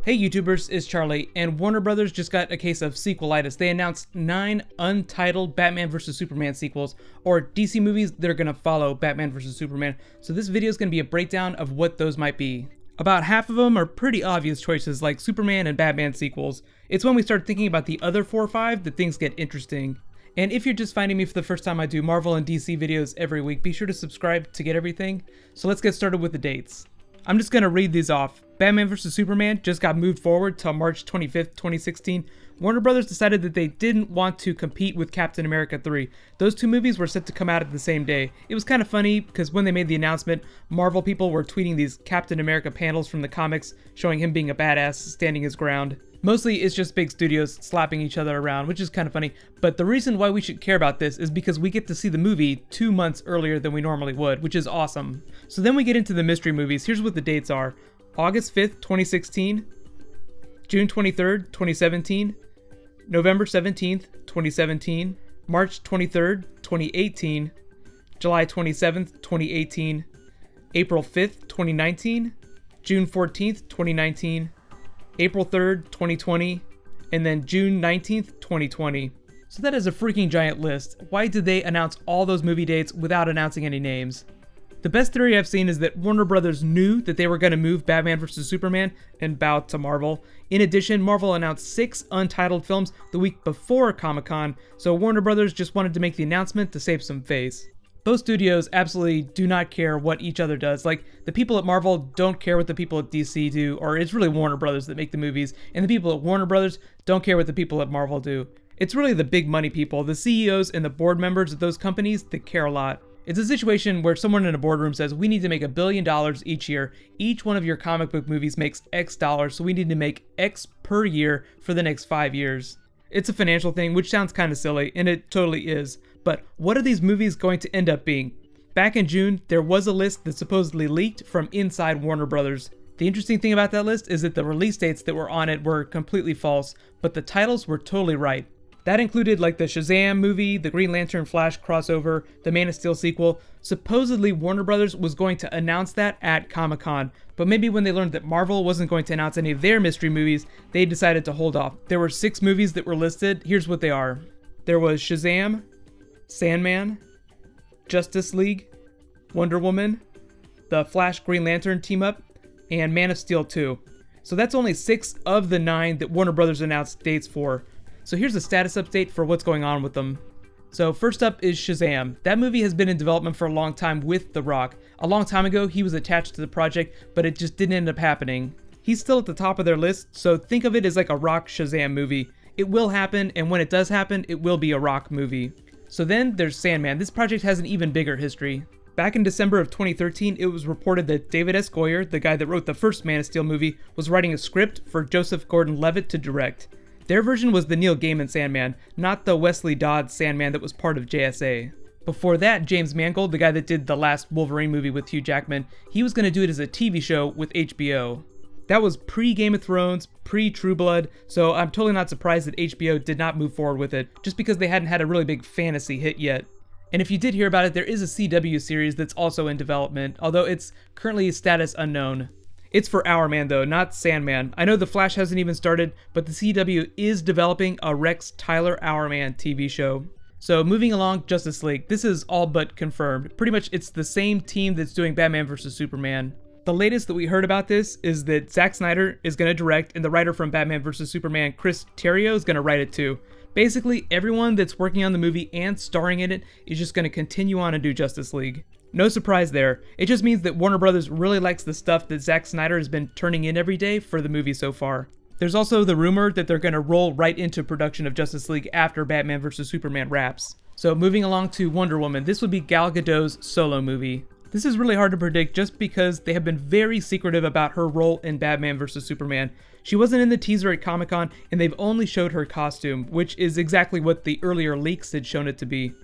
Hey YouTubers, it's Charlie, and Warner Brothers just got a case of sequelitis. They announced 9 untitled Batman vs Superman sequels, or DC movies that are gonna follow Batman vs Superman. So this video is gonna be a breakdown of what those might be. About half of them are pretty obvious choices like Superman and Batman sequels. It's when we start thinking about the other 4 or 5 that things get interesting. And if you're just finding me for the first time, I do Marvel and DC videos every week. Be sure to subscribe to get everything. So let's get started with the dates. I'm just gonna read these off. Batman vs Superman just got moved forward till March 25th, 2016. Warner Brothers decided that they didn't want to compete with Captain America 3. Those 2 movies were set to come out at the same day. It was kind of funny because when they made the announcement, Marvel people were tweeting these Captain America panels from the comics showing him being a badass, standing his ground. Mostly it's just big studios slapping each other around, which is kind of funny. But the reason why we should care about this is because we get to see the movie 2 months earlier than we normally would, which is awesome. So then we get into the mystery movies. Here's what the dates are. August 5th, 2016, June 23rd, 2017, November 17th, 2017, March 23rd, 2018, July 27th, 2018, April 5th, 2019, June 14th, 2019, April 3rd, 2020, and then June 19th, 2020. So that is a freaking giant list. Why did they announce all those movie dates without announcing any names? The best theory I've seen is that Warner Brothers knew that they were going to move Batman vs Superman and bow to Marvel. In addition, Marvel announced 6 untitled films the week before Comic-Con, so Warner Brothers just wanted to make the announcement to save some face. Both studios absolutely do not care what each other does. Like, the people at Marvel don't care what the people at DC do, or it's really Warner Brothers that make the movies, and the people at Warner Brothers don't care what the people at Marvel do. It's really the big money people, the CEOs and the board members of those companies that care a lot. It's a situation where someone in a boardroom says, we need to make $1 billion each year. Each one of your comic book movies makes X dollars, so we need to make X per year for the next 5 years. It's a financial thing, which sounds kind of silly, and it totally is. But what are these movies going to end up being? Back in June, there was a list that supposedly leaked from inside Warner Brothers. The interesting thing about that list is that the release dates that were on it were completely false, but the titles were totally right. That included like the Shazam movie, the Green Lantern Flash crossover, the Man of Steel sequel. Supposedly Warner Brothers was going to announce that at Comic-Con, but maybe when they learned that Marvel wasn't going to announce any of their mystery movies, they decided to hold off. There were 6 movies that were listed. Here's what they are. There was Shazam, Sandman, Justice League, Wonder Woman, the Flash Green Lantern team-up, and Man of Steel 2. So that's only 6 of the 9 that Warner Brothers announced dates for. So here's a status update for what's going on with them. So first up is Shazam. That movie has been in development for a long time with The Rock. A long time ago, he was attached to the project, but it just didn't end up happening. He's still at the top of their list, so think of it as like a Rock Shazam movie. It will happen, and when it does happen, it will be a Rock movie. So then there's Sandman. This project has an even bigger history. Back in December of 2013, it was reported that David S. Goyer, the guy that wrote the first Man of Steel movie, was writing a script for Joseph Gordon-Levitt to direct. Their version was the Neil Gaiman Sandman, not the Wesley Dodds Sandman that was part of JSA. Before that, James Mangold, the guy that did the last Wolverine movie with Hugh Jackman, he was going to do it as a TV show with HBO. That was pre-Game of Thrones, pre-True Blood, so I'm totally not surprised that HBO did not move forward with it, just because they hadn't had a really big fantasy hit yet. And if you did hear about it, there is a CW series that's also in development, although it's currently status unknown. It's for Hourman though, not Sandman. I know The Flash hasn't even started, but the CW is developing a Rex Tyler Hourman TV show. So moving along, Justice League. This is all but confirmed. Pretty much it's the same team that's doing Batman vs Superman. The latest that we heard about this is that Zack Snyder is going to direct, and the writer from Batman vs Superman, Chris Terrio, is going to write it too. Basically, everyone that's working on the movie and starring in it is just going to continue on and do Justice League. No surprise there. It just means that Warner Brothers really likes the stuff that Zack Snyder has been turning in every day for the movie so far. There's also the rumor that they're going to roll right into production of Justice League after Batman vs Superman wraps. So moving along to Wonder Woman, this would be Gal Gadot's solo movie. This is really hard to predict just because they have been very secretive about her role in Batman vs Superman. She wasn't in the teaser at Comic-Con, and they've only showed her costume, which is exactly what the earlier leaks had shown it to be.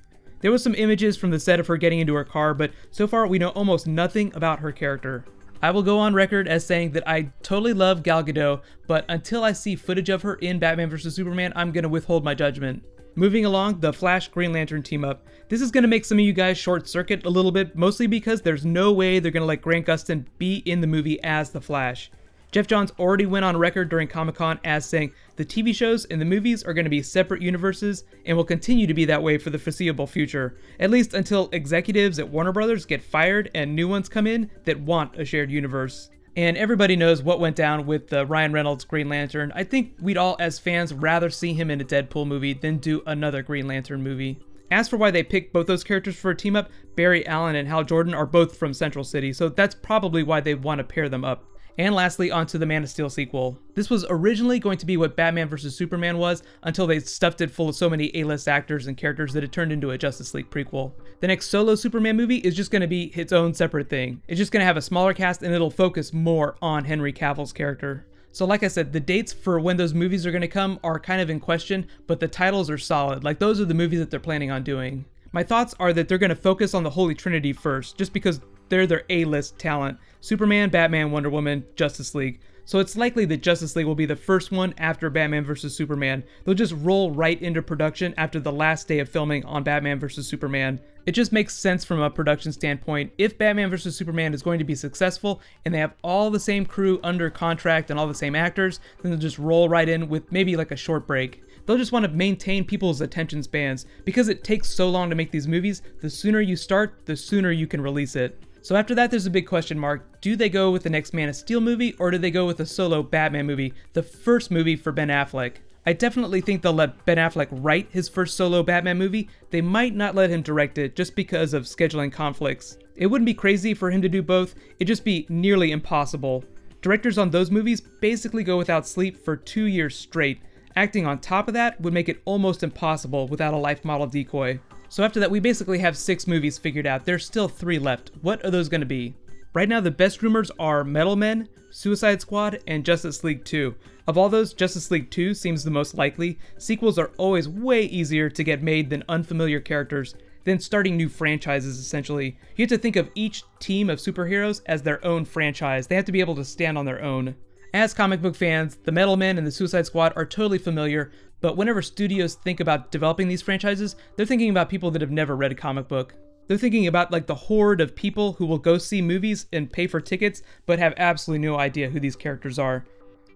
There was some images from the set of her getting into her car, but so far we know almost nothing about her character. I will go on record as saying that I totally love Gal Gadot, but until I see footage of her in Batman vs Superman, I'm going to withhold my judgment. Moving along, the Flash Green Lantern team up. This is going to make some of you guys short circuit a little bit, mostly because there's no way they're going to let Grant Gustin be in the movie as the Flash. Jeff Johns already went on record during Comic-Con as saying the TV shows and the movies are going to be separate universes and will continue to be that way for the foreseeable future, at least until executives at Warner Brothers get fired and new ones come in that want a shared universe. And everybody knows what went down with the Ryan Reynolds Green Lantern. I think we'd all, as fans, rather see him in a Deadpool movie than do another Green Lantern movie. As for why they picked both those characters for a team-up, Barry Allen and Hal Jordan are both from Central City, so that's probably why they want to pair them up. And lastly, onto the Man of Steel sequel. This was originally going to be what Batman vs. Superman was, until they stuffed it full of so many A-list actors and characters that it turned into a Justice League prequel. The next solo Superman movie is just going to be its own separate thing. It's just going to have a smaller cast and it'll focus more on Henry Cavill's character. So like I said, the dates for when those movies are going to come are kind of in question, but the titles are solid. Like, those are the movies that they're planning on doing. My thoughts are that they're going to focus on the Holy Trinity first, just because they're their A-list talent. Superman, Batman, Wonder Woman, Justice League. So it's likely that Justice League will be the first one after Batman vs. Superman. They'll just roll right into production after the last day of filming on Batman vs. Superman. It just makes sense from a production standpoint. If Batman vs. Superman is going to be successful and they have all the same crew under contract and all the same actors, then they'll just roll right in with maybe like a short break. They'll just want to maintain people's attention spans. Because it takes so long to make these movies, the sooner you start, the sooner you can release it. So after that, there's a big question mark. Do they go with the next Man of Steel movie, or do they go with a solo Batman movie, the first movie for Ben Affleck? I definitely think they'll let Ben Affleck write his first solo Batman movie. They might not let him direct it just because of scheduling conflicts. It wouldn't be crazy for him to do both, it'd just be nearly impossible. Directors on those movies basically go without sleep for 2 years straight. Acting on top of that would make it almost impossible without a life model decoy. So after that, we basically have 6 movies figured out. There's still 3 left. What are those going to be? Right now, the best rumors are Metal Men, Suicide Squad, and Justice League 2. Of all those, Justice League 2 seems the most likely. Sequels are always way easier to get made than unfamiliar characters, than starting new franchises, essentially. You have to think of each team of superheroes as their own franchise. They have to be able to stand on their own. As comic book fans, the Metal Men and the Suicide Squad are totally familiar, but whenever studios think about developing these franchises, they're thinking about people that have never read a comic book. They're thinking about like the horde of people who will go see movies and pay for tickets, but have absolutely no idea who these characters are.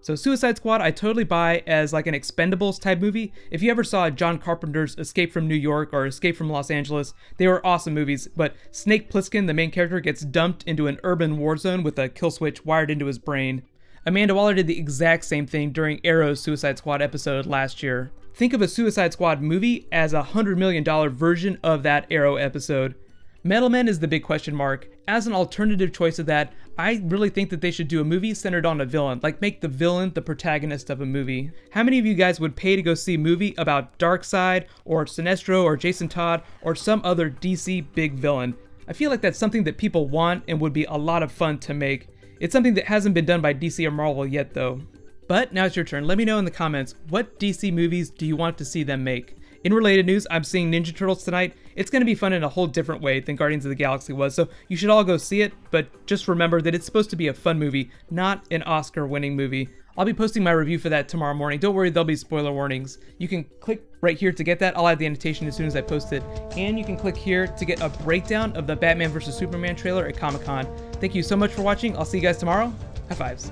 So Suicide Squad, I totally buy as like an Expendables type movie. If you ever saw John Carpenter's Escape from New York or Escape from Los Angeles, they were awesome movies, but Snake Plissken, the main character, gets dumped into an urban war zone with a kill switch wired into his brain. Amanda Waller did the exact same thing during Arrow's Suicide Squad episode last year. Think of a Suicide Squad movie as a $100 million version of that Arrow episode. Metal Men is the big question mark. As an alternative choice of that, I really think that they should do a movie centered on a villain, like make the villain the protagonist of a movie. How many of you guys would pay to go see a movie about Darkseid, or Sinestro, or Jason Todd, or some other DC big villain? I feel like that's something that people want and would be a lot of fun to make. It's something that hasn't been done by DC or Marvel yet though. But now it's your turn. Let me know in the comments, what DC movies do you want to see them make? In related news, I'm seeing Ninja Turtles tonight. It's going to be fun in a whole different way than Guardians of the Galaxy was, so you should all go see it, but just remember that it's supposed to be a fun movie, not an Oscar-winning movie. I'll be posting my review for that tomorrow morning. Don't worry, there'll be spoiler warnings. You can click right here to get that. I'll add the annotation as soon as I post it. And you can click here to get a breakdown of the Batman vs. Superman trailer at Comic-Con. Thank you so much for watching. I'll see you guys tomorrow. High fives.